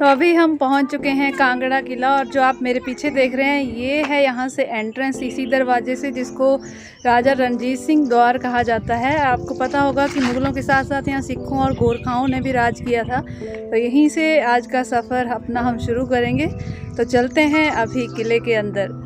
तो अभी हम पहुंच चुके हैं कांगड़ा किला, और जो आप मेरे पीछे देख रहे हैं ये है यहाँ से एंट्रेंस, इसी दरवाजे से, जिसको राजा रणजीत सिंह द्वार कहा जाता है। आपको पता होगा कि मुगलों के साथ साथ यहाँ सिखों और गोरखाओं ने भी राज किया था। तो यहीं से आज का सफ़र अपना हम शुरू करेंगे। तो चलते हैं अभी किले के अंदर।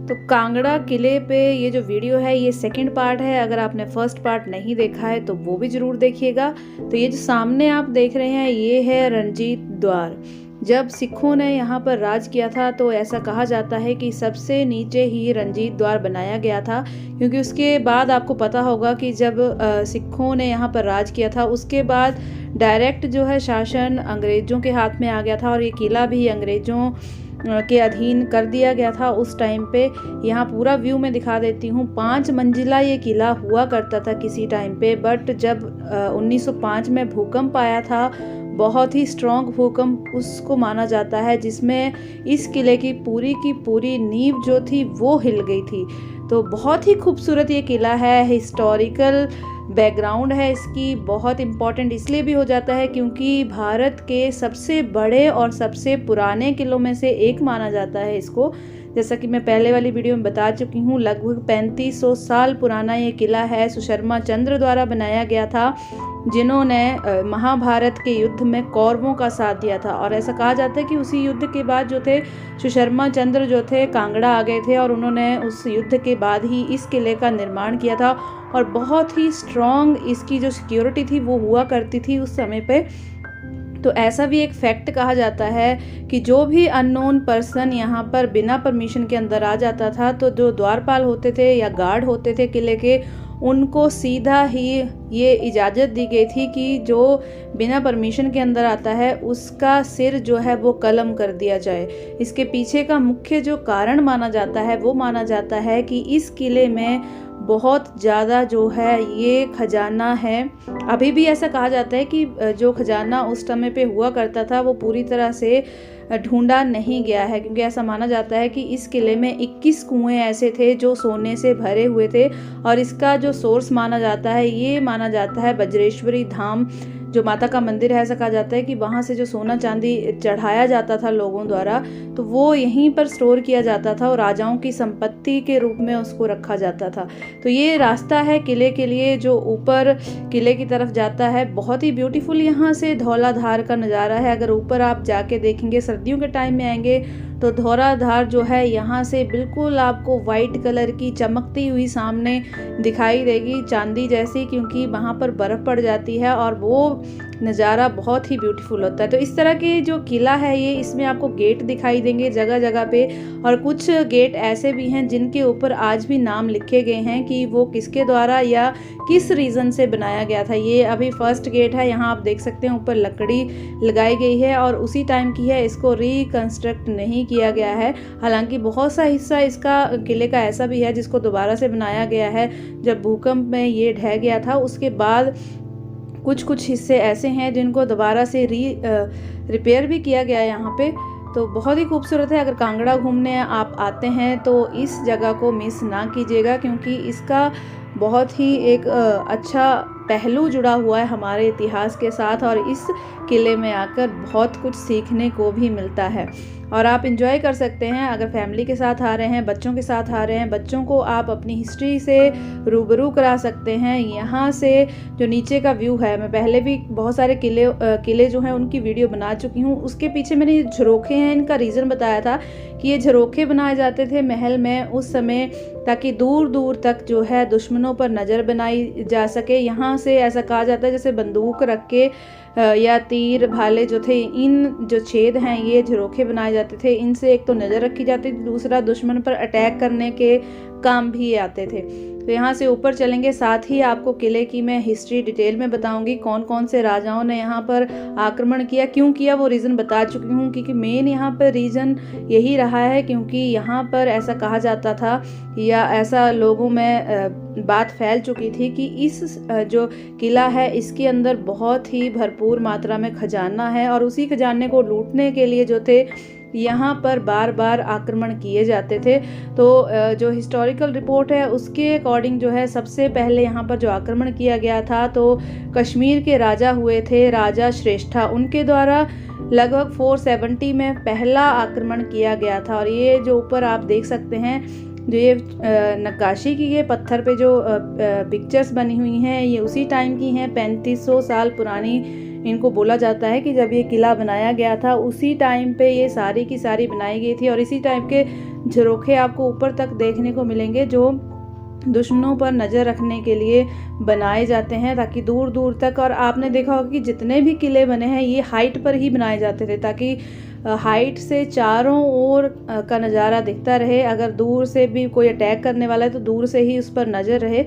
तो कांगड़ा किले पे ये जो वीडियो है ये सेकंड पार्ट है। अगर आपने फर्स्ट पार्ट नहीं देखा है तो वो भी ज़रूर देखिएगा। तो ये जो सामने आप देख रहे हैं ये है रणजीत द्वार। जब सिखों ने यहाँ पर राज किया था तो ऐसा कहा जाता है कि सबसे नीचे ही रणजीत द्वार बनाया गया था, क्योंकि उसके बाद आपको पता होगा कि जब सिखों ने यहाँ पर राज किया था उसके बाद डायरेक्ट जो है शासन अंग्रेज़ों के हाथ में आ गया था, और ये किला भी अंग्रेज़ों के अधीन कर दिया गया था उस टाइम पे। यहाँ पूरा व्यू मैं दिखा देती हूँ। 5 मंजिला ये किला हुआ करता था किसी टाइम पे, बट जब 1905 में भूकंप आया था, बहुत ही स्ट्रॉन्ग भूकंप उसको माना जाता है, जिसमें इस किले की पूरी नींव जो थी वो हिल गई थी। तो बहुत ही खूबसूरत ये किला है। हिस्टोरिकल बैकग्राउंड है इसकी, बहुत इम्पॉर्टेंट इसलिए भी हो जाता है क्योंकि भारत के सबसे बड़े और सबसे पुराने किलों में से एक माना जाता है इसको। जैसा कि मैं पहले वाली वीडियो में बता चुकी हूँ, लगभग 3500 साल पुराना ये किला है। सुशर्मा चंद्र द्वारा बनाया गया था, जिन्होंने महाभारत के युद्ध में कौरवों का साथ दिया था। और ऐसा कहा जाता है कि उसी युद्ध के बाद जो थे सुशर्मा चंद्र जो थे कांगड़ा आ गए थे, और उन्होंने उस युद्ध के बाद ही इस किले का निर्माण किया था। और बहुत ही स्ट्रॉन्ग इसकी जो सिक्योरिटी थी वो हुआ करती थी उस समय पे। तो ऐसा भी एक फैक्ट कहा जाता है कि जो भी अननोन पर्सन यहाँ पर बिना परमिशन के अंदर आ जाता था, तो जो द्वारपाल होते थे या गार्ड होते थे किले के, उनको सीधा ही ये इजाज़त दी गई थी कि जो बिना परमिशन के अंदर आता है उसका सिर जो है वो कलम कर दिया जाए। इसके पीछे का मुख्य जो कारण माना जाता है वो माना जाता है कि इस किले में बहुत ज़्यादा जो है ये खजाना है। अभी भी ऐसा कहा जाता है कि जो खजाना उस समय पे हुआ करता था वो पूरी तरह से ढूंढा नहीं गया है, क्योंकि ऐसा माना जाता है कि इस किले में 21 कुएं ऐसे थे जो सोने से भरे हुए थे। और इसका जो सोर्स माना जाता है ये माना जाता है बज्रेश्वरी धाम, जो माता का मंदिर है। ऐसा कहा जाता है कि वहाँ से जो सोना चांदी चढ़ाया जाता था लोगों द्वारा, तो वो यहीं पर स्टोर किया जाता था और राजाओं की संपत्ति के रूप में उसको रखा जाता था। तो ये रास्ता है किले के लिए जो ऊपर किले की तरफ जाता है। बहुत ही ब्यूटीफुल यहाँ से धौलाधार का नज़ारा है। अगर ऊपर आप जाके देखेंगे, सर्दियों के टाइम में आएंगे तो धौलाधार जो है यहाँ से बिल्कुल आपको वाइट कलर की चमकती हुई सामने दिखाई देगी, चांदी जैसी, क्योंकि वहाँ पर बर्फ़ पड़ जाती है और वो नज़ारा बहुत ही ब्यूटीफुल होता है। तो इस तरह के जो किला है ये, इसमें आपको गेट दिखाई देंगे जगह जगह पे, और कुछ गेट ऐसे भी हैं जिनके ऊपर आज भी नाम लिखे गए हैं कि वो किसके द्वारा या किस रीज़न से बनाया गया था। ये अभी फर्स्ट गेट है, यहाँ आप देख सकते हैं ऊपर लकड़ी लगाई गई है और उसी टाइम की है, इसको रिकंस्ट्रक्ट नहीं किया गया है। हालांकि बहुत सा हिस्सा इसका किले का ऐसा भी है जिसको दोबारा से बनाया गया है। जब भूकंप में ये ढह गया था उसके बाद कुछ हिस्से ऐसे हैं जिनको दोबारा से रिपेयर भी किया गया है यहाँ पे। तो बहुत ही खूबसूरत है। अगर कांगड़ा घूमने आप आते हैं तो इस जगह को मिस ना कीजिएगा, क्योंकि इसका बहुत ही एक अच्छा पहलू जुड़ा हुआ है हमारे इतिहास के साथ, और इस किले में आकर बहुत कुछ सीखने को भी मिलता है और आप इंजॉय कर सकते हैं। अगर फैमिली के साथ आ रहे हैं, बच्चों के साथ आ रहे हैं, बच्चों को आप अपनी हिस्ट्री से रूबरू करा सकते हैं। यहाँ से जो नीचे का व्यू है, मैं पहले भी बहुत सारे किले जो हैं उनकी वीडियो बना चुकी हूँ। उसके पीछे मैंने ये झरोखे हैं, इनका रीज़न बताया था कि ये झरोखे बनाए जाते थे महल में उस समय, ताकि दूर दूर तक जो है दुश्मनों पर नज़र बनाई जा सके। यहाँ से ऐसा कहा जाता है जैसे बंदूक रख के या तीर भाले जो थे, इन जो छेद हैं ये झरोखे बनाए जाते थे। इनसे एक तो नज़र रखी जाती थी, दूसरा दुश्मन पर अटैक करने के काम भी आते थे। तो यहाँ से ऊपर चलेंगे, साथ ही आपको किले की मैं हिस्ट्री डिटेल में बताऊंगी, कौन कौन से राजाओं ने यहाँ पर आक्रमण किया, क्यों किया, वो रीज़न बता चुकी हूँ। क्योंकि मेन यहाँ पर रीज़न यही रहा है क्योंकि यहाँ पर ऐसा कहा जाता था या ऐसा लोगों में बात फैल चुकी थी कि इस जो किला है इसके अंदर बहुत ही भरपूर मात्रा में खजाना है, और उसी खजाने को लूटने के लिए जो थे यहाँ पर बार बार आक्रमण किए जाते थे। तो जो हिस्टोरिकल रिपोर्ट है उसके अकॉर्डिंग जो है सबसे पहले यहाँ पर जो आक्रमण किया गया था तो कश्मीर के राजा हुए थे राजा श्रेष्ठा, उनके द्वारा लगभग 470 में पहला आक्रमण किया गया था। और ये जो ऊपर आप देख सकते हैं जो ये नक्काशी की ये पत्थर पे जो पिक्चर्स बनी हुई हैं ये उसी टाइम की हैं, 3500 साल पुरानी इनको बोला जाता है कि जब ये किला बनाया गया था उसी टाइम पे ये सारी की सारी बनाई गई थी। और इसी टाइप के झरोखे आपको ऊपर तक देखने को मिलेंगे जो दुश्मनों पर नज़र रखने के लिए बनाए जाते हैं ताकि दूर दूर तक। और आपने देखा होगा कि जितने भी किले बने हैं ये हाइट पर ही बनाए जाते थे ताकि हाइट से चारों ओर का नज़ारा दिखता रहे। अगर दूर से भी कोई अटैक करने वाला है तो दूर से ही उस पर नज़र रहे।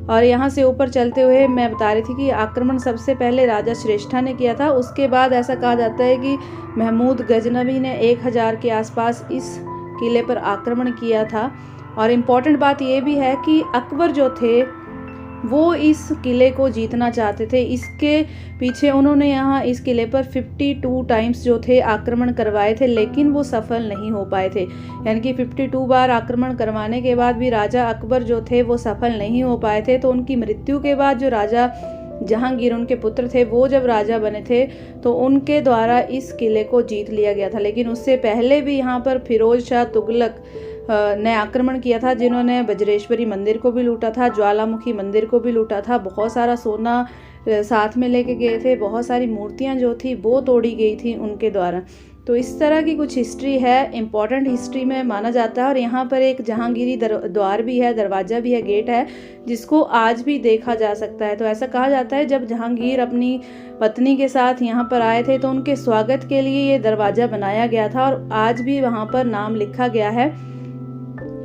और यहाँ से ऊपर चलते हुए मैं बता रही थी कि आक्रमण सबसे पहले राजा श्रेष्ठा ने किया था। उसके बाद ऐसा कहा जाता है कि महमूद गजनवी ने 1000 के आसपास इस किले पर आक्रमण किया था। और इम्पॉर्टेंट बात यह भी है कि अकबर जो थे वो इस किले को जीतना चाहते थे। इसके पीछे उन्होंने यहाँ इस किले पर 52 टाइम्स जो थे आक्रमण करवाए थे, लेकिन वो सफल नहीं हो पाए थे। यानी कि 52 बार आक्रमण करवाने के बाद भी राजा अकबर जो थे वो सफल नहीं हो पाए थे। तो उनकी मृत्यु के बाद जो राजा जहांगीर उनके पुत्र थे वो जब राजा बने थे तो उनके द्वारा इस किले को जीत लिया गया था। लेकिन उससे पहले भी यहाँ पर फिरोज शाह तुगलक ने आक्रमण किया था, जिन्होंने वज्रेश्वरी मंदिर को भी लूटा था, ज्वालामुखी मंदिर को भी लूटा था, बहुत सारा सोना साथ में लेके गए थे, बहुत सारी मूर्तियां जो थी वो तोड़ी गई थी उनके द्वारा। तो इस तरह की कुछ हिस्ट्री है, इम्पॉर्टेंट हिस्ट्री में माना जाता है। और यहाँ पर एक जहांगीरी द्वार भी है, दरवाज़ा भी है, गेट है, जिसको आज भी देखा जा सकता है। तो ऐसा कहा जाता है जब जहांगीर अपनी पत्नी के साथ यहाँ पर आए थे तो उनके स्वागत के लिए ये दरवाज़ा बनाया गया था और आज भी वहाँ पर नाम लिखा गया है।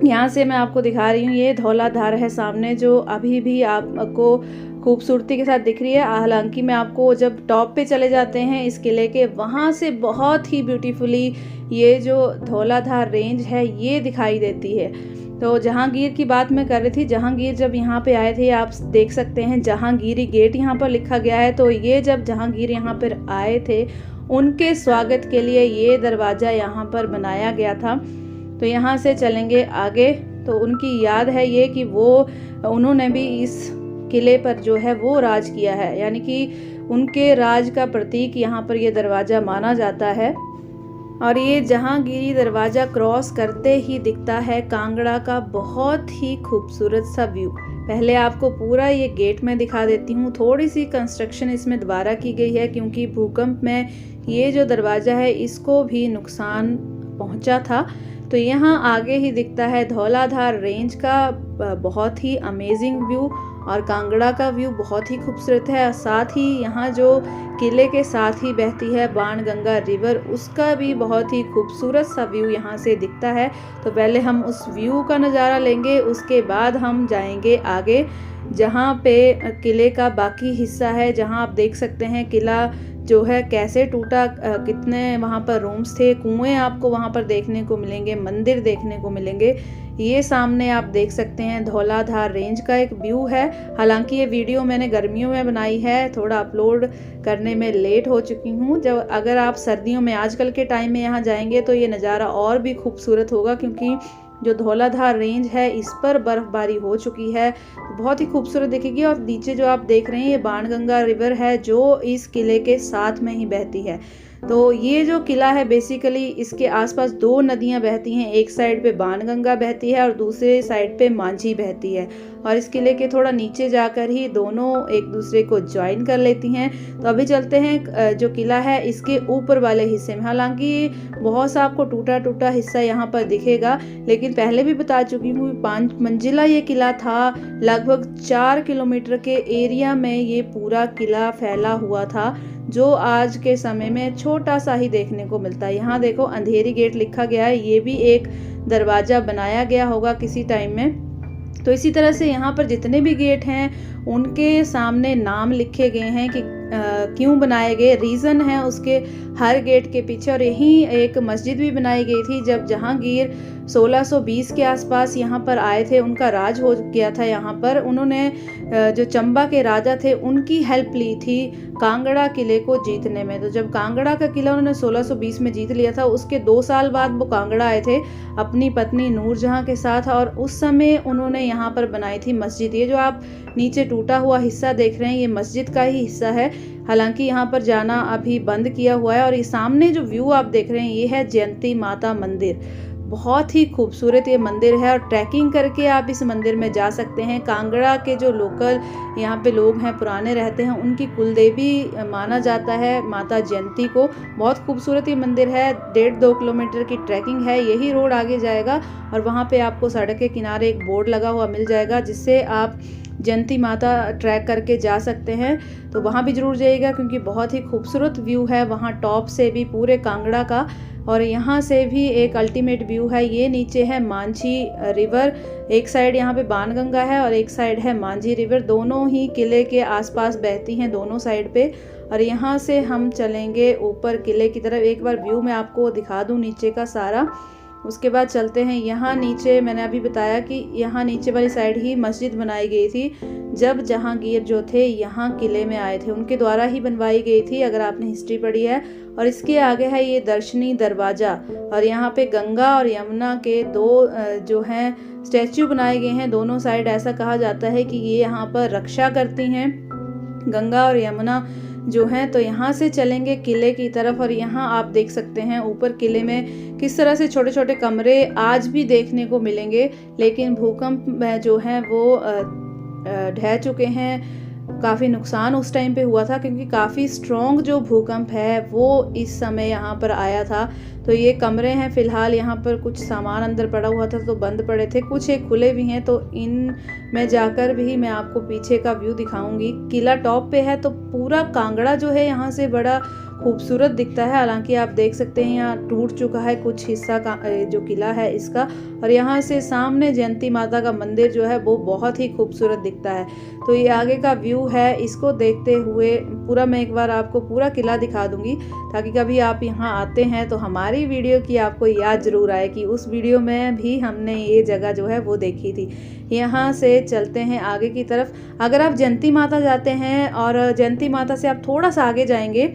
यहाँ से मैं आपको दिखा रही हूँ, ये धौलाधार है सामने जो अभी भी आपको खूबसूरती के साथ दिख रही है। हालांकि मैं आपको जब टॉप पे चले जाते हैं इस किले के, वहाँ से बहुत ही ब्यूटीफुली ये जो धौलाधार रेंज है ये दिखाई देती है। तो जहांगीर की बात मैं कर रही थी, जहांगीर जब यहाँ पे आए थे आप देख सकते हैं जहांगीरी गेट यहाँ पर लिखा गया है। तो ये जब जहांगीर यहाँ पर आए थे उनके स्वागत के लिए ये दरवाज़ा यहाँ पर बनाया गया था। तो यहाँ से चलेंगे आगे। तो उनकी याद है ये कि उन्होंने भी इस किले पर जो है वो राज किया है, यानी कि उनके राज का प्रतीक यहाँ पर ये दरवाज़ा माना जाता है। और ये जहांगीरी दरवाज़ा क्रॉस करते ही दिखता है कांगड़ा का बहुत ही खूबसूरत सा व्यू। पहले आपको पूरा ये गेट में दिखा देती हूँ। थोड़ी सी कंस्ट्रक्शन इसमें दोबारा की गई है क्योंकि भूकंप में ये जो दरवाज़ा है इसको भी नुकसान पहुँचा था। तो यहाँ आगे ही दिखता है धौलाधार रेंज का बहुत ही अमेजिंग व्यू और कांगड़ा का व्यू बहुत ही खूबसूरत है। साथ ही यहाँ जो किले के साथ ही बहती है बाणगंगा रिवर, उसका भी बहुत ही खूबसूरत सा व्यू यहाँ से दिखता है। तो पहले हम उस व्यू का नज़ारा लेंगे, उसके बाद हम जाएंगे आगे जहाँ पे किले का बाकी हिस्सा है, जहाँ आप देख सकते हैं किला जो है कैसे टूटा, कितने वहाँ पर रूम्स थे, कुएं आपको वहाँ पर देखने को मिलेंगे, मंदिर देखने को मिलेंगे। ये सामने आप देख सकते हैं धौलाधार रेंज का एक व्यू है। हालांकि ये वीडियो मैंने गर्मियों में बनाई है, थोड़ा अपलोड करने में लेट हो चुकी हूँ। जब अगर आप सर्दियों में आजकल के टाइम में यहाँ जाएंगे तो ये नज़ारा और भी खूबसूरत होगा क्योंकि जो धौलाधार रेंज है इस पर बर्फबारी हो चुकी है, तो बहुत ही खूबसूरत दिखेगी। और नीचे जो आप देख रहे हैं ये बाणगंगा रिवर है जो इस किले के साथ में ही बहती है। तो ये जो किला है बेसिकली इसके आसपास दो नदियां बहती हैं, एक साइड पे बाणगंगा बहती है और दूसरे साइड पे मांझी बहती है। और इस किले के थोड़ा नीचे जाकर ही दोनों एक दूसरे को ज्वाइन कर लेती हैं। तो अभी चलते हैं जो किला है इसके ऊपर वाले हिस्से में। हालांकि बहुत सा आपको टूटा टूटा हिस्सा यहाँ पर दिखेगा, लेकिन पहले भी बता चुकी हूँ 5 मंजिला ये किला था। लगभग 4 किलोमीटर के एरिया में ये पूरा किला फैला हुआ था जो आज के समय में छोटा सा ही देखने को मिलता है। यहाँ देखो अंधेरी गेट लिखा गया है, ये भी एक दरवाज़ा बनाया गया होगा किसी टाइम में। तो इसी तरह से यहाँ पर जितने भी गेट हैं उनके सामने नाम लिखे गए हैं कि क्यों बनाए गए, रीज़न है उसके हर गेट के पीछे। और यहीं एक मस्जिद भी बनाई गई थी जब जहांगीर 1620 के आसपास यहाँ पर आए थे, उनका राज हो गया था यहाँ पर। उन्होंने जो चंबा के राजा थे उनकी हेल्प ली थी कांगड़ा किले को जीतने में। तो जब कांगड़ा का किला उन्होंने 1620 में जीत लिया था, उसके 2 साल बाद वो कांगड़ा आए थे अपनी पत्नी नूरजहां के साथ, और उस समय उन्होंने यहाँ पर बनाई थी मस्जिद। ये जो आप नीचे टूटा हुआ हिस्सा देख रहे हैं ये मस्जिद का ही हिस्सा है, हालांकि यहाँ पर जाना अभी बंद किया हुआ है। और ये सामने जो व्यू आप देख रहे हैं ये है जयंती माता मंदिर। बहुत ही खूबसूरत ये मंदिर है और ट्रैकिंग करके आप इस मंदिर में जा सकते हैं। कांगड़ा के जो लोकल यहाँ पे लोग हैं, पुराने रहते हैं, उनकी कुलदेवी माना जाता है माता जयंती को। बहुत खूबसूरत ये मंदिर है। 1.5-2 किलोमीटर की ट्रैकिंग है। यही रोड आगे जाएगा और वहाँ पे आपको सड़क के किनारे एक बोर्ड लगा हुआ मिल जाएगा जिससे आप जयंती माता ट्रैक करके जा सकते हैं। तो वहाँ भी ज़रूर जाइएगा क्योंकि बहुत ही खूबसूरत व्यू है वहाँ टॉप से भी पूरे कांगड़ा का, और यहाँ से भी एक अल्टीमेट व्यू है। ये नीचे है मांझी रिवर, एक साइड यहाँ पे बाणगंगा है और एक साइड है मांझी रिवर, दोनों ही किले के आसपास बहती हैं दोनों साइड पे। और यहाँ से हम चलेंगे ऊपर किले की तरफ। एक बार व्यू मैं आपको दिखा दूँ नीचे का सारा, उसके बाद चलते हैं। यहाँ नीचे मैंने अभी बताया कि यहाँ नीचे वाली साइड ही मस्जिद बनाई गई थी। जब जहांगीर जो थे यहाँ किले में आए थे उनके द्वारा ही बनवाई गई थी, अगर आपने हिस्ट्री पढ़ी है। और इसके आगे है ये दर्शनी दरवाज़ा, और यहाँ पे गंगा और यमुना के 2 जो हैं स्टैचू बनाए गए हैं दोनों साइड। ऐसा कहा जाता है कि ये यहाँ पर रक्षा करती हैं गंगा और यमुना जो हैं। तो यहाँ से चलेंगे किले की तरफ और यहाँ आप देख सकते हैं ऊपर किले में किस तरह से छोटे छोटे कमरे आज भी देखने को मिलेंगे, लेकिन भूकंप में जो है वो ढह चुके हैं। काफ़ी नुकसान उस टाइम पे हुआ था क्योंकि काफ़ी स्ट्रॉन्ग जो भूकंप है वो इस समय यहाँ पर आया था। तो ये कमरे हैं फ़िलहाल, यहाँ पर कुछ सामान अंदर पड़ा हुआ था तो बंद पड़े थे, कुछ एक खुले भी हैं। तो इन में जाकर भी मैं आपको पीछे का व्यू दिखाऊंगी। किला टॉप पे है तो पूरा कांगड़ा जो है यहाँ से बड़ा खूबसूरत दिखता है। हालांकि आप देख सकते हैं यहाँ टूट चुका है कुछ हिस्सा का जो किला है इसका, और यहाँ से सामने जयंती माता का मंदिर जो है वो बहुत ही खूबसूरत दिखता है। तो ये आगे का व्यू है, इसको देखते हुए पूरा मैं एक बार आपको पूरा किला दिखा दूंगी ताकि कभी आप यहाँ आते हैं तो हमारी वीडियो की आपको याद ज़रूर आए कि उस वीडियो में भी हमने ये जगह जो है वो देखी थी। यहाँ से चलते हैं आगे की तरफ। अगर आप जयंती माता जाते हैं और जयंती माता से आप थोड़ा सा आगे जाएंगे,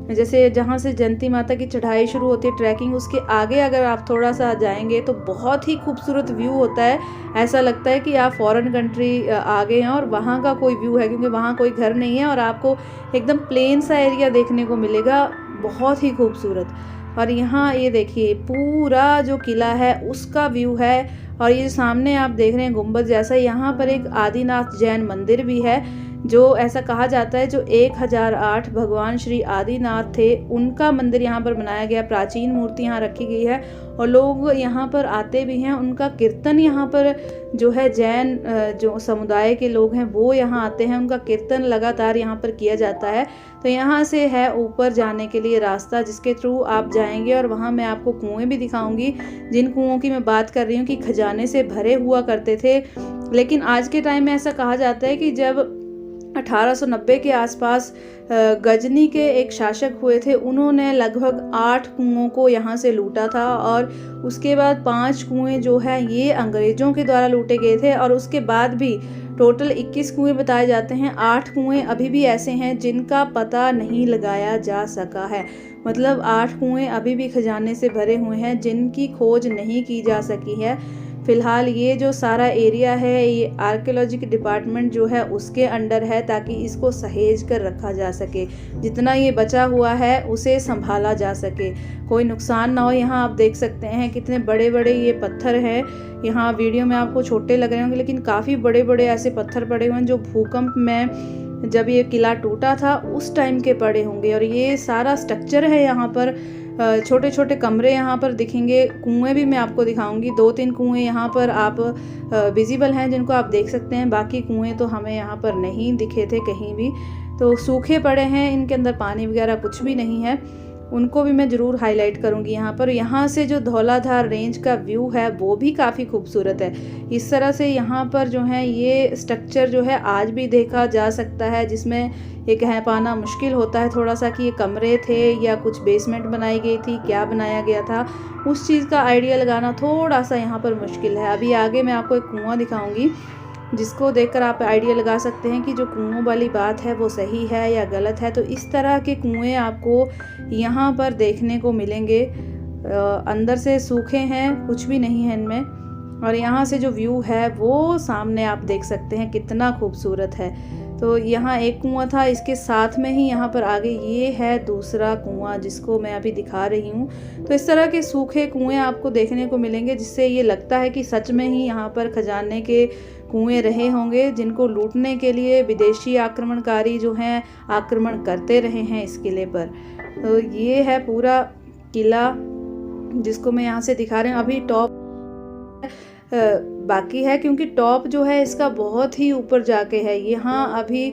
जैसे जहाँ से जयंती माता की चढ़ाई शुरू होती है ट्रैकिंग, उसके आगे अगर आप थोड़ा सा जाएंगे तो बहुत ही खूबसूरत व्यू होता है। ऐसा लगता है कि आप फॉरेन कंट्री आ गए हैं और वहाँ का कोई व्यू है, क्योंकि वहाँ कोई घर नहीं है और आपको एकदम प्लेन सा एरिया देखने को मिलेगा, बहुत ही खूबसूरत। और यहाँ ये देखिए पूरा जो किला है उसका व्यू है, और ये सामने आप देख रहे हैं गुंबद जैसा, यहाँ पर एक आदिनाथ जैन मंदिर भी है जो ऐसा कहा जाता है जो 1008 भगवान श्री आदिनाथ थे उनका मंदिर यहाँ पर बनाया गया। प्राचीन मूर्ति यहाँ रखी गई है और लोग यहाँ पर आते भी हैं। उनका कीर्तन यहाँ पर जो है जैन जो समुदाय के लोग हैं वो यहाँ आते हैं, उनका कीर्तन लगातार यहाँ पर किया जाता है। तो यहाँ से है ऊपर जाने के लिए रास्ता जिसके थ्रू आप जाएंगे, और वहाँ मैं आपको कुएं भी दिखाऊंगी जिन कुओं की मैं बात कर रही हूँ कि खजाने से भरे हुआ करते थे। लेकिन आज के टाइम में ऐसा कहा जाता है कि जब 1890 के आसपास गजनी के एक शासक हुए थे, उन्होंने लगभग 8 कुओं को यहाँ से लूटा था, और उसके बाद 5 कुएं जो है ये अंग्रेज़ों के द्वारा लूटे गए थे। और उसके बाद भी टोटल 21 कुएं बताए जाते हैं। 8 कुएं अभी भी ऐसे हैं जिनका पता नहीं लगाया जा सका है, मतलब 8 कुएं अभी भी खजाने से भरे हुए हैं जिनकी खोज नहीं की जा सकी है। फ़िलहाल ये जो सारा एरिया है ये आर्कियोलॉजिकल डिपार्टमेंट जो है उसके अंडर है, ताकि इसको सहेज कर रखा जा सके, जितना ये बचा हुआ है उसे संभाला जा सके, कोई नुकसान ना हो। यहाँ आप देख सकते हैं कितने बड़े बड़े ये पत्थर हैं। यहाँ वीडियो में आपको छोटे लग रहे होंगे लेकिन काफ़ी बड़े बड़े ऐसे पत्थर पड़े हुए हैं जो भूकंप में जब ये किला टूटा था उस टाइम के पड़े होंगे। और ये सारा स्ट्रक्चर है, यहाँ पर छोटे छोटे कमरे यहाँ पर दिखेंगे। कुएं भी मैं आपको दिखाऊंगी, 2-3 कुएं यहाँ पर आप विजिबल हैं जिनको आप देख सकते हैं। बाकी कुएं तो हमें यहाँ पर नहीं दिखे थे कहीं भी, तो सूखे पड़े हैं, इनके अंदर पानी वगैरह कुछ भी नहीं है। उनको भी मैं ज़रूर हाईलाइट करूँगी यहाँ पर। यहाँ से जो धौलाधार रेंज का व्यू है वो भी काफ़ी खूबसूरत है। इस तरह से यहाँ पर जो है ये स्ट्रक्चर जो है आज भी देखा जा सकता है, जिसमें ये कह पाना मुश्किल होता है थोड़ा सा कि ये कमरे थे या कुछ बेसमेंट बनाई गई थी, क्या बनाया गया था, उस चीज़ का आइडिया लगाना थोड़ा सा यहाँ पर मुश्किल है। अभी आगे मैं आपको एक कुआँ दिखाऊँगी जिसको देखकर आप आइडिया लगा सकते हैं कि जो कुओं वाली बात है वो सही है या गलत है। तो इस तरह के कुएं आपको यहाँ पर देखने को मिलेंगे। अंदर से सूखे हैं, कुछ भी नहीं है इनमें, और यहाँ से जो व्यू है वो सामने आप देख सकते हैं कितना खूबसूरत है। तो यहाँ एक कुआं था, इसके साथ में ही यहाँ पर आगे ये है दूसरा कुआं जिसको मैं अभी दिखा रही हूँ। तो इस तरह के सूखे कुएं आपको देखने को मिलेंगे, जिससे ये लगता है कि सच में ही यहाँ पर खजाने के कुएं रहे होंगे, जिनको लूटने के लिए विदेशी आक्रमणकारी जो हैं आक्रमण करते रहे हैं इस किले पर। तो ये है पूरा किला जिसको मैं यहाँ से दिखा रही हूँ। अभी टॉप बाकी है क्योंकि टॉप जो है इसका बहुत ही ऊपर जाके है। यहाँ अभी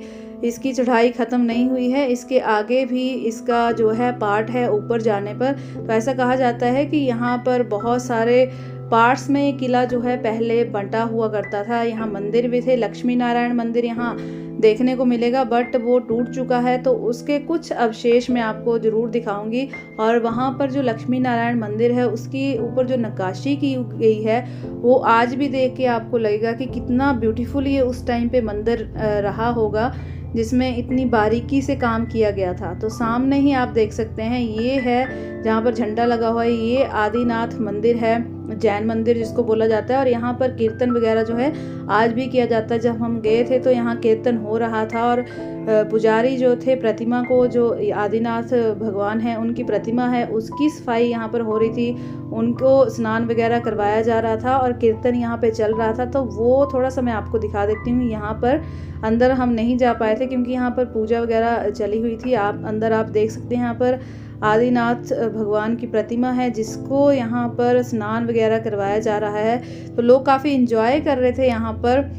इसकी चढ़ाई ख़त्म नहीं हुई है, इसके आगे भी इसका जो है पार्ट है ऊपर जाने पर। तो ऐसा कहा जाता है कि यहाँ पर बहुत सारे पार्ट्स में ये किला जो है पहले बंटा हुआ करता था। यहाँ मंदिर भी थे, लक्ष्मी नारायण मंदिर यहाँ देखने को मिलेगा, बट वो टूट चुका है। तो उसके कुछ अवशेष मैं आपको ज़रूर दिखाऊंगी। और वहाँ पर जो लक्ष्मी नारायण मंदिर है उसकी ऊपर जो नक्काशी की गई है वो आज भी देख के आपको लगेगा कि कितना ब्यूटीफुल ये उस टाइम पे मंदिर रहा होगा, जिसमें इतनी बारीकी से काम किया गया था। तो सामने ही आप देख सकते हैं ये है जहाँ पर झंडा लगा हुआ है, ये आदिनाथ मंदिर है, जैन मंदिर जिसको बोला जाता है। और यहाँ पर कीर्तन वगैरह जो है आज भी किया जाता है। जब हम गए थे तो यहाँ कीर्तन हो रहा था और पुजारी जो थे प्रतिमा को, जो आदिनाथ भगवान है उनकी प्रतिमा है, उसकी सफाई यहाँ पर हो रही थी, उनको स्नान वगैरह करवाया जा रहा था और कीर्तन यहाँ पे चल रहा था। तो वो थोड़ा सा मैं आपको दिखा देती हूँ। यहाँ पर अंदर हम नहीं जा पाए थे क्योंकि यहाँ पर पूजा वगैरह चली हुई थी। आप अंदर आप देख सकते हैं यहाँ पर आदिनाथ भगवान की प्रतिमा है जिसको यहाँ पर स्नान वगैरह करवाया जा रहा है। तो लोग काफ़ी इंजॉय कर रहे थे यहाँ पर,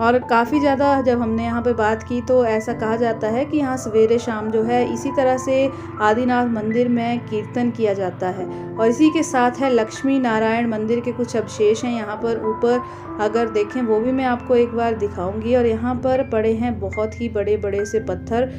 और काफ़ी ज़्यादा जब हमने यहाँ पे बात की तो ऐसा कहा जाता है कि यहाँ सवेरे शाम जो है इसी तरह से आदिनाथ मंदिर में कीर्तन किया जाता है। और इसी के साथ है लक्ष्मी नारायण मंदिर के कुछ अवशेष हैं यहाँ पर ऊपर, अगर देखें वो भी मैं आपको एक बार दिखाऊंगी। और यहाँ पर पड़े हैं बहुत ही बड़े बड़े से पत्थर,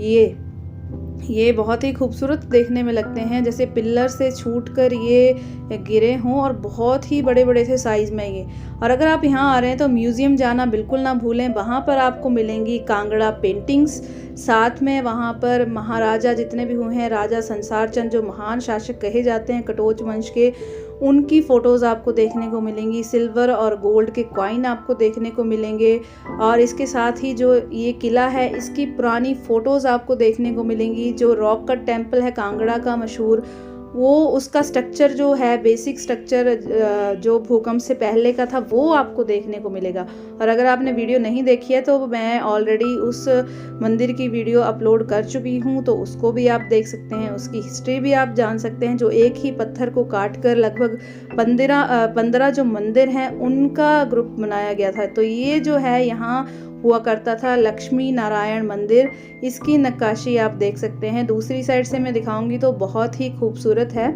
ये बहुत ही खूबसूरत देखने में लगते हैं, जैसे पिल्लर से छूटकर ये गिरे हों, और बहुत ही बड़े बड़े थे साइज़ में ये। और अगर आप यहाँ आ रहे हैं तो म्यूज़ियम जाना बिल्कुल ना भूलें, वहाँ पर आपको मिलेंगी कांगड़ा पेंटिंग्स, साथ में वहाँ पर महाराजा जितने भी हुए हैं, राजा संसार चंद जो महान शासक कहे जाते हैं कटोच वंश के, उनकी फ़ोटोज़ आपको देखने को मिलेंगी। सिल्वर और गोल्ड के कॉइन आपको देखने को मिलेंगे। और इसके साथ ही जो ये किला है इसकी पुरानी फ़ोटोज़ आपको देखने को मिलेंगी। जो रॉक कट टेम्पल है कांगड़ा का मशहूर, वो उसका स्ट्रक्चर जो है, बेसिक स्ट्रक्चर जो भूकंप से पहले का था, वो आपको देखने को मिलेगा। और अगर आपने वीडियो नहीं देखी है तो मैं ऑलरेडी उस मंदिर की वीडियो अपलोड कर चुकी हूँ, तो उसको भी आप देख सकते हैं, उसकी हिस्ट्री भी आप जान सकते हैं। जो एक ही पत्थर को काट कर लगभग 15 जो मंदिर हैं उनका ग्रुप बनाया गया था। तो ये जो है यहाँ हुआ करता था लक्ष्मी नारायण मंदिर, इसकी नक्काशी आप देख सकते हैं। दूसरी साइड से मैं दिखाऊंगी तो बहुत ही खूबसूरत है,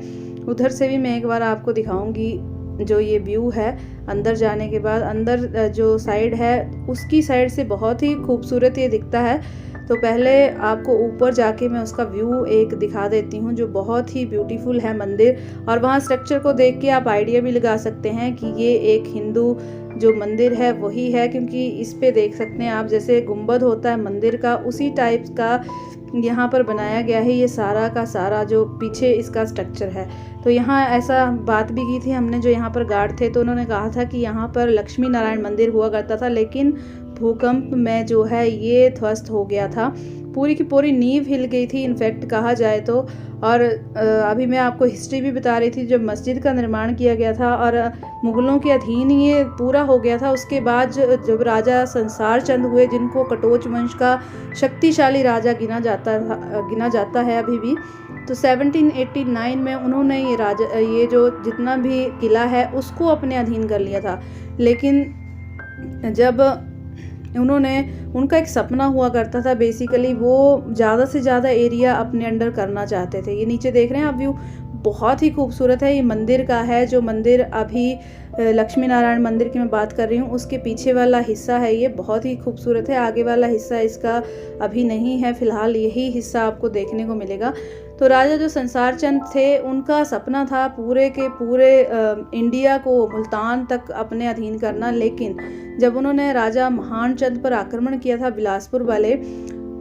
उधर से भी मैं एक बार आपको दिखाऊंगी। जो ये व्यू है अंदर जाने के बाद, अंदर जो साइड है उसकी साइड से बहुत ही खूबसूरत ये दिखता है। तो पहले आपको ऊपर जाके मैं उसका व्यू एक दिखा देती हूँ, जो बहुत ही ब्यूटीफुल है मंदिर। और वहाँ स्ट्रक्चर को देख के आप आइडिया भी लगा सकते हैं कि ये एक हिंदू जो मंदिर है वही है, क्योंकि इस पे देख सकते हैं आप जैसे गुंबद होता है मंदिर का, उसी टाइप का यहाँ पर बनाया गया है ये सारा का सारा जो पीछे इसका स्ट्रक्चर है। तो यहाँ ऐसा बात भी की थी हमने, जो यहाँ पर गार्ड थे तो उन्होंने कहा था कि यहाँ पर लक्ष्मी नारायण मंदिर हुआ करता था, लेकिन भूकंप में जो है ये ध्वस्त हो गया था, पूरी की पूरी नींव हिल गई थी इनफैक्ट कहा जाए तो। और अभी मैं आपको हिस्ट्री भी बता रही थी, जब मस्जिद का निर्माण किया गया था और मुग़लों के अधीन ये पूरा हो गया था, उसके बाद जब राजा संसार चंद हुए, जिनको कटोच वंश का शक्तिशाली राजा गिना जाता है अभी भी, तो 1789 में उन्होंने ये जो जितना भी किला है उसको अपने अधीन कर लिया था। लेकिन जब उन्होंने उनका एक सपना हुआ करता था, बेसिकली वो ज़्यादा से ज़्यादा एरिया अपने अंडर करना चाहते थे। ये नीचे देख रहे हैं आप व्यू, बहुत ही खूबसूरत है। ये मंदिर का है, जो मंदिर अभी लक्ष्मी नारायण मंदिर की मैं बात कर रही हूँ, उसके पीछे वाला हिस्सा है, ये बहुत ही खूबसूरत है। आगे वाला हिस्सा इसका अभी नहीं है, फिलहाल यही हिस्सा आपको देखने को मिलेगा। तो राजा जो संसार चंद थे, उनका सपना था पूरे के पूरे इंडिया को, मुल्तान तक अपने अधीन करना। लेकिन जब उन्होंने राजा महान चंद पर आक्रमण किया था, बिलासपुर वाले,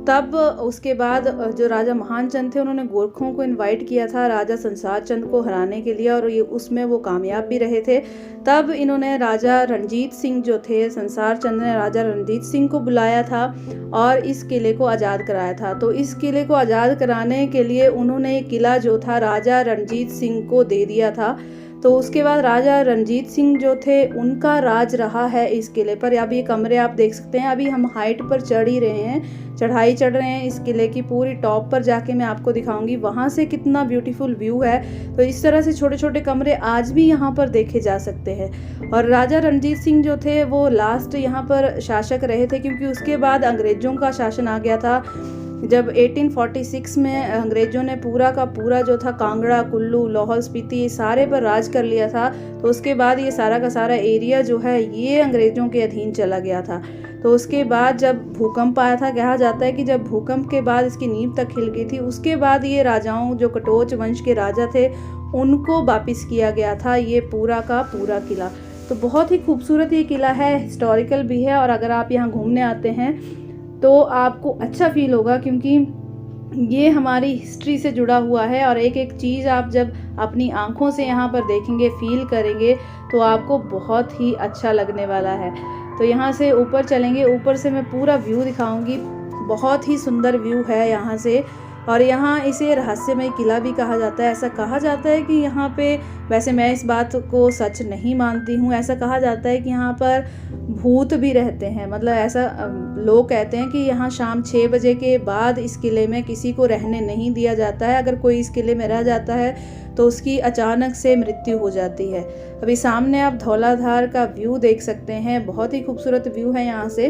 तब उसके बाद जो राजा महान चंद थे, उन्होंने गोरखों को इनवाइट किया था राजा संसार चंद को हराने के लिए, और ये उसमें वो कामयाब भी रहे थे। तब इन्होंने राजा रणजीत सिंह जो थे, संसार चंद ने राजा रणजीत सिंह को बुलाया था और इस किले को आज़ाद कराया था। तो इस किले को आज़ाद कराने के लिए उन्होंने किला जो था राजा रणजीत सिंह को दे दिया था। तो उसके बाद राजा रणजीत सिंह जो थे, उनका राज रहा है इस किले पर। अब ये कमरे आप देख सकते हैं, अभी हम हाइट पर चढ़ ही रहे हैं, चढ़ाई चढ़ रहे हैं इस किले की। पूरी टॉप पर जाके मैं आपको दिखाऊंगी वहाँ से कितना ब्यूटीफुल व्यू है। तो इस तरह से छोटे छोटे कमरे आज भी यहाँ पर देखे जा सकते हैं। और राजा रणजीत सिंह जो थे, वो लास्ट यहाँ पर शासक रहे थे, क्योंकि उसके बाद अंग्रेज़ों का शासन आ गया था। जब 1846 में अंग्रेज़ों ने पूरा का पूरा जो था कांगड़ा, कुल्लू, लाहौल स्पीति, ये सारे पर राज कर लिया था, तो उसके बाद ये सारा का सारा एरिया जो है ये अंग्रेज़ों के अधीन चला गया था। तो उसके बाद जब भूकंप आया था, कहा जाता है कि जब भूकंप के बाद इसकी नींव तक हिल गई थी, उसके बाद ये राजाओं, जो कटोच वंश के राजा थे, उनको वापिस किया गया था ये पूरा का पूरा किला। तो बहुत ही खूबसूरत ये किला है, हिस्टोरिकल भी है, और अगर आप यहाँ घूमने आते हैं तो आपको अच्छा फील होगा, क्योंकि ये हमारी हिस्ट्री से जुड़ा हुआ है। और एक एक चीज़ आप जब अपनी आंखों से यहाँ पर देखेंगे, फील करेंगे, तो आपको बहुत ही अच्छा लगने वाला है। तो यहाँ से ऊपर चलेंगे, ऊपर से मैं पूरा व्यू दिखाऊंगी। बहुत ही सुंदर व्यू है यहाँ से। और यहाँ इसे रहस्यमय किला भी कहा जाता है। ऐसा कहा जाता है कि यहाँ पे, वैसे मैं इस बात को सच नहीं मानती हूँ, ऐसा कहा जाता है कि यहाँ पर भूत भी रहते हैं। मतलब ऐसा लोग कहते हैं कि यहाँ शाम 6 बजे के बाद इस किले में किसी को रहने नहीं दिया जाता है। अगर कोई इस किले में रह जाता है तो उसकी अचानक से मृत्यु हो जाती है। अभी सामने आप धौलाधार का व्यू देख सकते हैं, बहुत ही खूबसूरत व्यू है यहाँ से।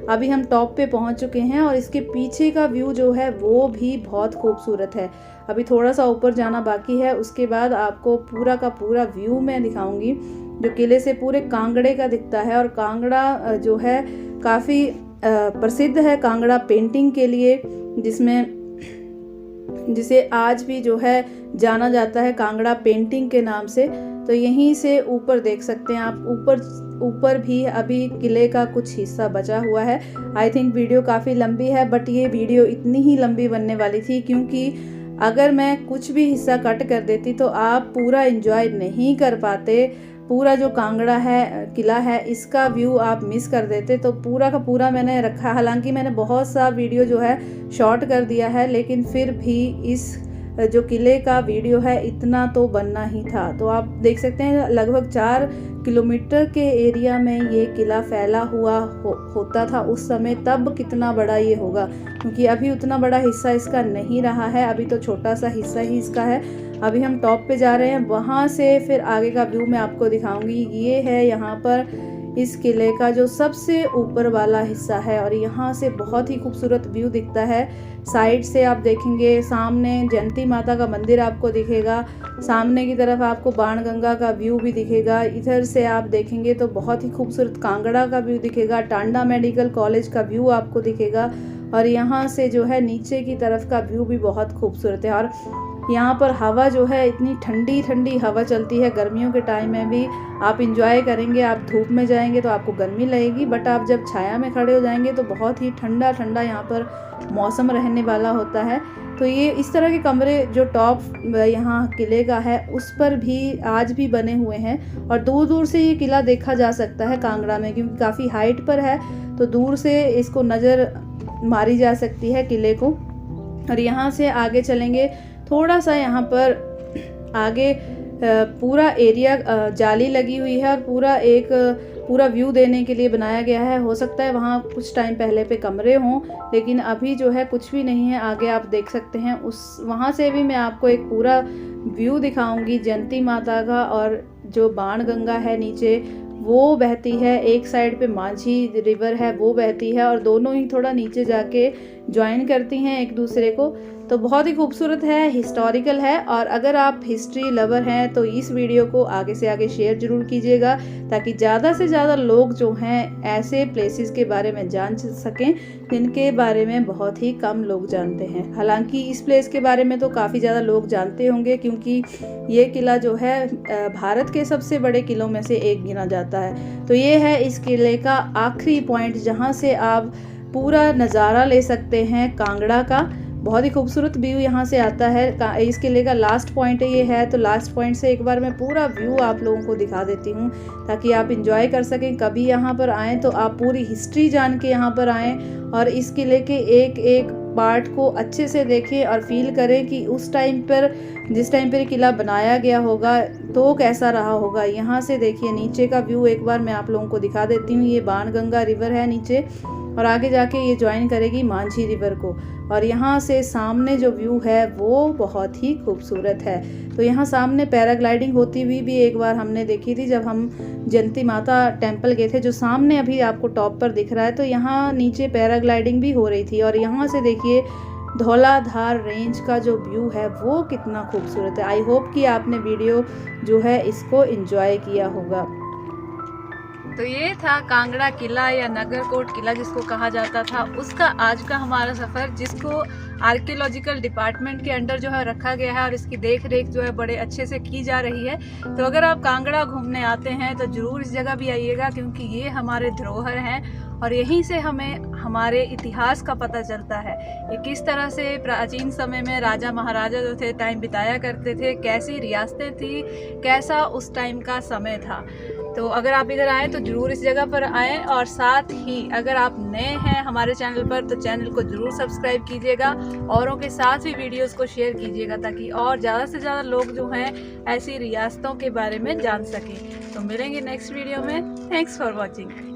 अभी हम टॉप पे पहुँच चुके हैं, और इसके पीछे का व्यू जो है वो भी बहुत खूबसूरत है। अभी थोड़ा सा ऊपर जाना बाकी है, उसके बाद आपको पूरा का पूरा व्यू मैं दिखाऊंगी, जो किले से पूरे कांगड़े का दिखता है। और कांगड़ा जो है काफ़ी प्रसिद्ध है कांगड़ा पेंटिंग के लिए, जिसे आज भी जो है जाना जाता है कांगड़ा पेंटिंग के नाम से। तो यहीं से ऊपर देख सकते हैं आप, ऊपर भी अभी किले का कुछ हिस्सा बचा हुआ है। आई थिंक वीडियो काफ़ी लंबी है, बट ये वीडियो इतनी ही लंबी बनने वाली थी, क्योंकि अगर मैं कुछ भी हिस्सा कट कर देती तो आप पूरा एंजॉय नहीं कर पाते। पूरा जो कांगड़ा है, किला है, इसका व्यू आप मिस कर देते। तो पूरा का पूरा मैंने रखा, हालांकि मैंने बहुत सा वीडियो जो है शॉर्ट कर दिया है, लेकिन फिर भी इस जो किले का वीडियो है इतना तो बनना ही था। तो आप देख सकते हैं लगभग 4 किलोमीटर के एरिया में ये किला फैला हुआ होता था उस समय। तब कितना बड़ा ये होगा, क्योंकि अभी उतना बड़ा हिस्सा इसका नहीं रहा है, अभी तो छोटा सा हिस्सा ही इसका है। अभी हम टॉप पे जा रहे हैं, वहाँ से फिर आगे का व्यू मैं आपको दिखाऊंगी। ये है यहाँ पर इस किले का जो सबसे ऊपर वाला हिस्सा है, और यहाँ से बहुत ही खूबसूरत व्यू दिखता है। साइड से आप देखेंगे, सामने जयंती माता का मंदिर आपको दिखेगा, सामने की तरफ आपको बाणगंगा का व्यू भी दिखेगा। इधर से आप देखेंगे तो बहुत ही खूबसूरत कांगड़ा का व्यू दिखेगा, टांडा मेडिकल कॉलेज का व्यू आपको दिखेगा, और यहाँ से जो है नीचे की तरफ का व्यू भी बहुत खूबसूरत है। और यहाँ पर हवा जो है इतनी ठंडी ठंडी हवा चलती है, गर्मियों के टाइम में भी आप इंजॉय करेंगे। आप धूप में जाएंगे तो आपको गर्मी लगेगी, बट आप जब छाया में खड़े हो जाएंगे तो बहुत ही ठंडा ठंडा यहाँ पर मौसम रहने वाला होता है। तो ये इस तरह के कमरे जो टॉप यहाँ किले का है उस पर भी आज भी बने हुए हैं, और दूर दूर से ये किला देखा जा सकता है कांगड़ा में, क्योंकि काफ़ी हाइट पर है, तो दूर से इसको नज़र मारी जा सकती है किले को। और यहाँ से आगे चलेंगे, थोड़ा सा यहाँ पर आगे पूरा एरिया जाली लगी हुई है, और पूरा व्यू देने के लिए बनाया गया है। हो सकता है वहाँ कुछ टाइम पहले पे कमरे हों, लेकिन अभी जो है कुछ भी नहीं है। आगे आप देख सकते हैं, वहाँ से भी मैं आपको एक पूरा व्यू दिखाऊंगी जयंती माता का, और जो बाणगंगा है नीचे वो बहती है, एक साइड पे मांझी रिवर है वो बहती है, और दोनों ही थोड़ा नीचे जाके ज्वाइन करती हैं एक दूसरे को। तो बहुत ही खूबसूरत है, हिस्टोरिकल है। और अगर आप हिस्ट्री लवर हैं तो इस वीडियो को आगे से आगे शेयर ज़रूर कीजिएगा, ताकि ज़्यादा से ज़्यादा लोग जो हैं ऐसे प्लेसेस के बारे में जान सकें जिनके बारे में बहुत ही कम लोग जानते हैं। हालांकि इस प्लेस के बारे में तो काफ़ी ज़्यादा लोग जानते होंगे, क्योंकि ये किला जो है भारत के सबसे बड़े किलों में से एक गिना जाता है। तो ये है इस किले का आखिरी पॉइंट, जहाँ से आप पूरा नज़ारा ले सकते हैं कांगड़ा का। बहुत ही खूबसूरत व्यू यहाँ से आता है। इस किले का लास्ट पॉइंट ये है, तो लास्ट पॉइंट से एक बार मैं पूरा व्यू आप लोगों को दिखा देती हूँ, ताकि आप इंजॉय कर सकें। कभी यहाँ पर आएँ तो आप पूरी हिस्ट्री जान के यहाँ पर आएँ, और इस किले के एक एक पार्ट को अच्छे से देखें और फील करें कि उस टाइम पर, जिस टाइम पर किला बनाया गया होगा तो कैसा रहा होगा। यहाँ से देखिए नीचे का व्यू एक बार मैं आप लोगों को दिखा देती हूँ। ये बाणगंगा रिवर है नीचे, और आगे जाके ये ज्वाइन करेगी मांझी रिवर को। और यहाँ से सामने जो व्यू है वो बहुत ही खूबसूरत है। तो यहाँ सामने पैराग्लाइडिंग होती हुई भी एक बार हमने देखी थी, जब हम जयंती माता टेम्पल गए थे, जो सामने अभी आपको टॉप पर दिख रहा है। तो यहाँ नीचे पैराग्लाइडिंग भी हो रही थी। और यहाँ से देखिए धौलाधार रेंज का जो व्यू है वो कितना खूबसूरत है। आई होप कि आपने वीडियो जो है इसको एंजॉय किया होगा। तो ये था कांगड़ा किला या नगरकोट किला जिसको कहा जाता था, उसका आज का हमारा सफ़र, जिसको आर्कियोलॉजिकल डिपार्टमेंट के अंडर जो है रखा गया है, और इसकी देख रेख जो है बड़े अच्छे से की जा रही है। तो अगर आप कांगड़ा घूमने आते हैं तो ज़रूर इस जगह भी आइएगा, क्योंकि ये हमारे धरोहर हैं, और यहीं से हमें हमारे इतिहास का पता चलता है। ये किस तरह से प्राचीन समय में राजा महाराजा जो थे टाइम बिताया करते थे, कैसी रियासतें थी, कैसा उस टाइम का समय था। तो अगर आप इधर आएँ तो ज़रूर इस जगह पर आएँ, और साथ ही अगर आप नए हैं हमारे चैनल पर तो चैनल को ज़रूर सब्सक्राइब कीजिएगा, औरों के साथ भी वीडियोस को शेयर कीजिएगा, ताकि और ज़्यादा से ज़्यादा लोग जो हैं ऐसी रियासतों के बारे में जान सकें। तो मिलेंगे नेक्स्ट वीडियो में। Thanks for watching.